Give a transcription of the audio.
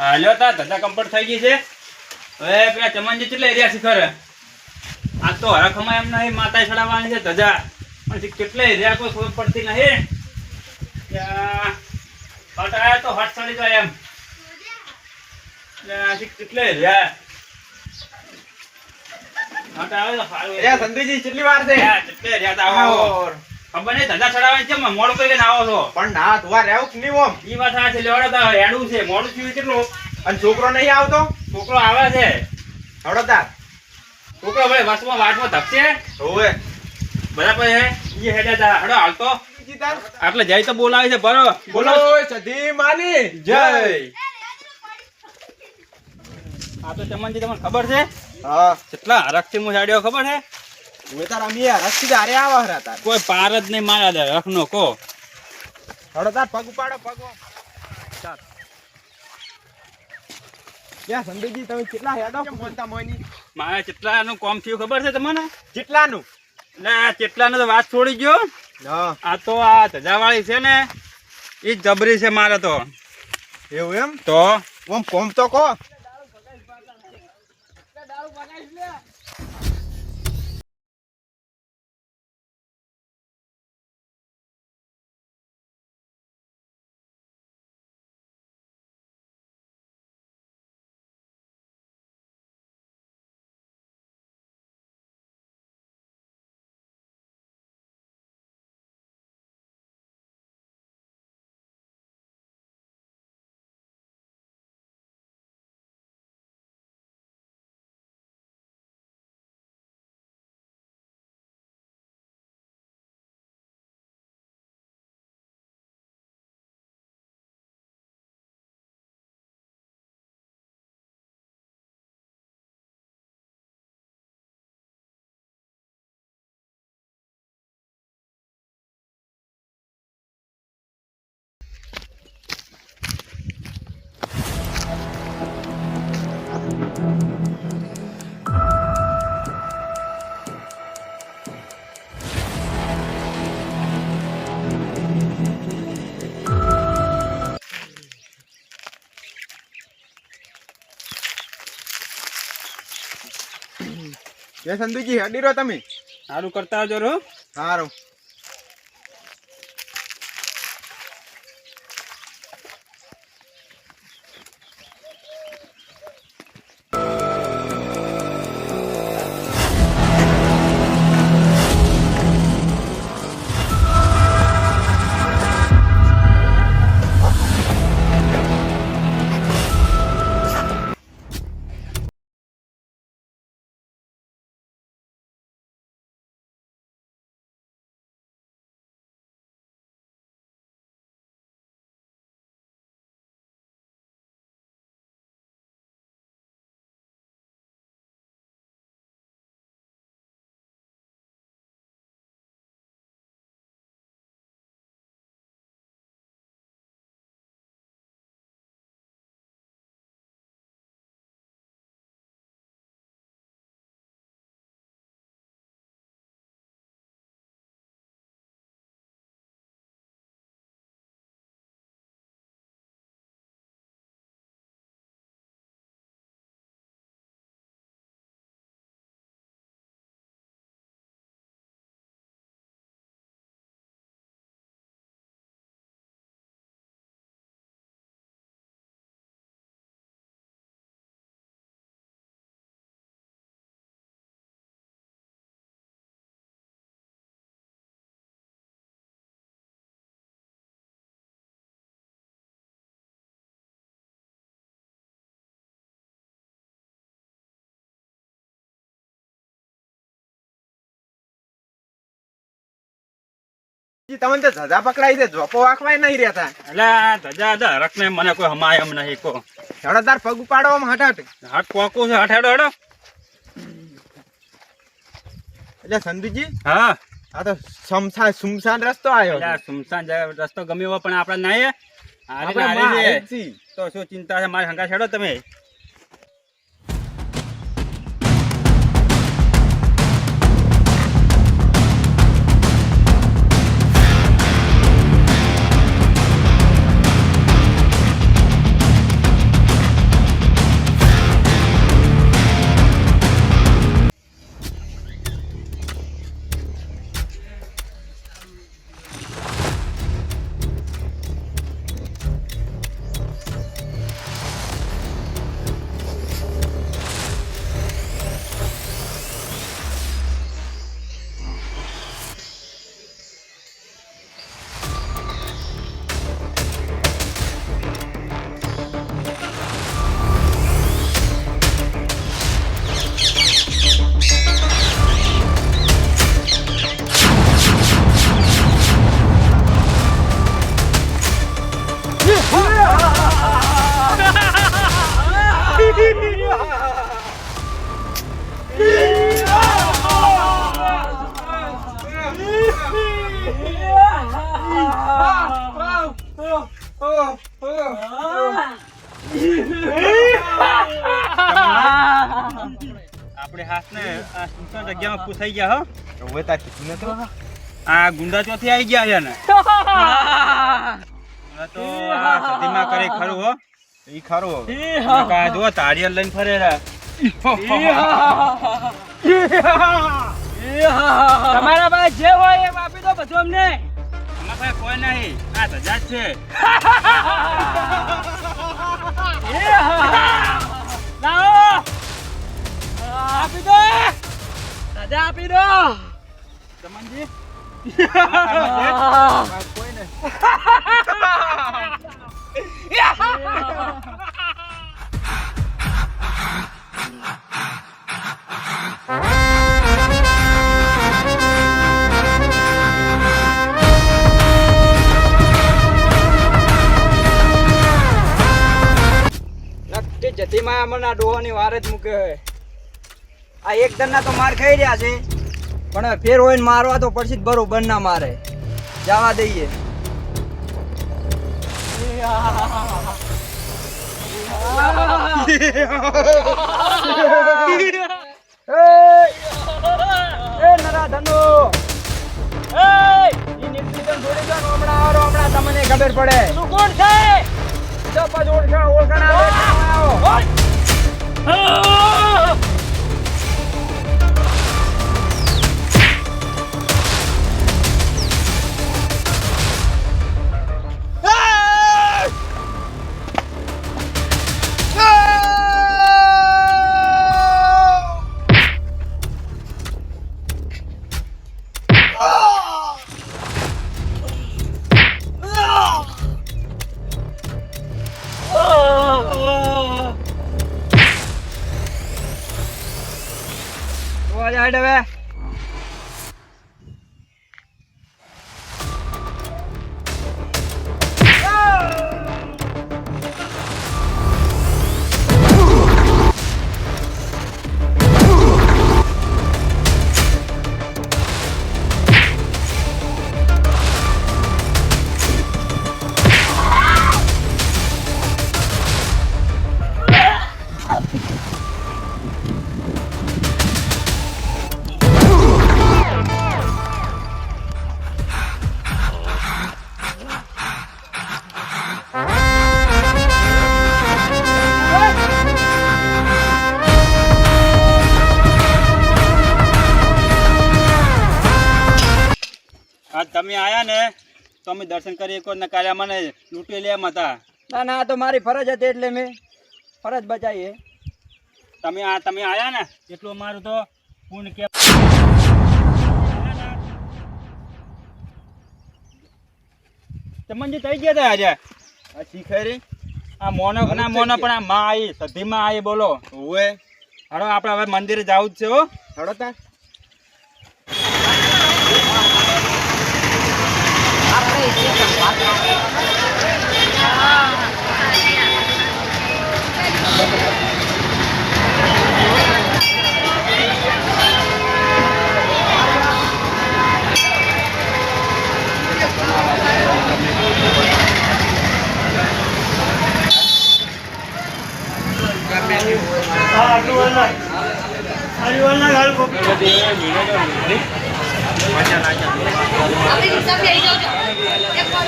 હાલ્યો તા ધજા કમ્પ્લીટ થઈ ગઈ છે. હવે પેલા ચમનજી કેટલા એરિયા શીખર આ તો હરખમાં એમ નહીં માતા ચડાવવાની છે ધજા પણ કેટલા એરિયા કોઈ ખબર પડતી નહીં. હટ આયા તો હટ ચડી જાય એમ કેટલા એરિયા હટ આવે તો સારું. સંદીપજી કેટલી વાર છે? કેટલા એરિયા આવો ખબર નહીં ધજા ચડાવવાની છે મોડું કરીને આવો છો પણ ના ધોવા રહેવું કે નહીં ઓમ? ઈ વાત આ છે લેવડો હેડું છે મોડું થયું કેટલું અને છોકરો નહીં આવતો? છોકરો આવે છે હડોદાર છોકરો ભાઈ વસમાં વાટમાં ધપશે હોવે બરાબર હે ઈ હેડે તા હડો હાલતો આટલે જાય તો બોલાવે છે બરો બોલો સધી માની જય. આ તો ચમનજી તમને ખબર છે હા કેટલા હરખથી હું સાડ્યો ખબર છે હું તાર અમી રસ્તી દારે આવા હરા તાર કોઈ પાર જ નહીં મારા દે રખનો કો હડોદાર પગ ઉપાડો પગ. ચાલ યા સંદીપજી તમે કેટલા હેડો મોનતા મોની? મારે કેટલાનું કામ થયું ખબર છે તમને? કેટલાનું? એટલે કેટલાનું તો વાત છોડી ગયો. હા આ તો આ ધજાવાળી છે ને એ જબરી છે મારે તો. એવું એમ? તો ઓમ કોમ તો કો. એ સંદીપજી હેડી રહો તમે. સારું કરતા આવજો રો. સારું. તમને તો ધજા પકડાઈ છે જોપો વાખવાય નહીં રહેતા. એટલે ધજા હરખ ને મને કોઈ હમાય એમ નહીં કો. હડોદાર પગ ઉપાડો આમ હઠ હાથ કોકું છે હાથ હેડો હેડો. એટલે સંદીપજી હા આ તો સુમસાન રસ્તો આવ્યો. એટલે સુમસાન રસ્તો ગમે એવો પણ આપડે નહીં આપણે હારી માં છે તો શું ચિંતા છે મારી હંગા છેડો તમે. હાથને આ સુનસાન જગ્યામાં પૂછાઈ ગયા હો. હવે તાર કીધું નતું આ ગુંડા ચોથી આવી ગયા છે ને હવે તો આ સદીમાં કરે ખરું હો. ઈ ખરું હવે. નકા જો તાળીયા લઈને ફરે રા. તમારા પાસે જે હોય એ આપી દો બધું અમને. અમારા પાસે કોઈ નહીં, આ ધજા જ છે. લાવો આપી દો દાદા આપી દો. ચમનજી કોઈ નહીં. નક્કી જતીમાં અમને આ ડોહાની વાર જ મૂકે છે. આ એક દરના તો માર ખાઈ રહ્યા છે પણ હવે ફેર હોય ને મારવા તો પડશે જ, બરોબર ના મારે જવા દઈએ. એ નરાધનો એ ઈ નિર્દિષ્ટ છોડી દો ને હમણાં આવો હમણાં તમને ખબર પડે. તું કોણ છે? તો પછી ઓળખાણ આવો. હવે આજ તમે આયા ને તો અમે દર્શન કરી કોઈ નકાર્યા મને લૂંટી લે હતા. ના ના આ તો મારી ફરજ હતી એટલે મેં ફરજ બચાવી. તમે આયા ને એટલું અમારું તો પૂર્ણ કે ચમનજી થઈ ગયા તા આજે. આ શીખાય રે આ મોનો ના મોનો પણ આ માં આવી સધીમાં આવી બોલો. ઓવે હાલો આપણે હવે મંદિરે જવું જ છે હો. હડો તાર આપણી હિસાબ લઈ જાઓ છો. એક કોલ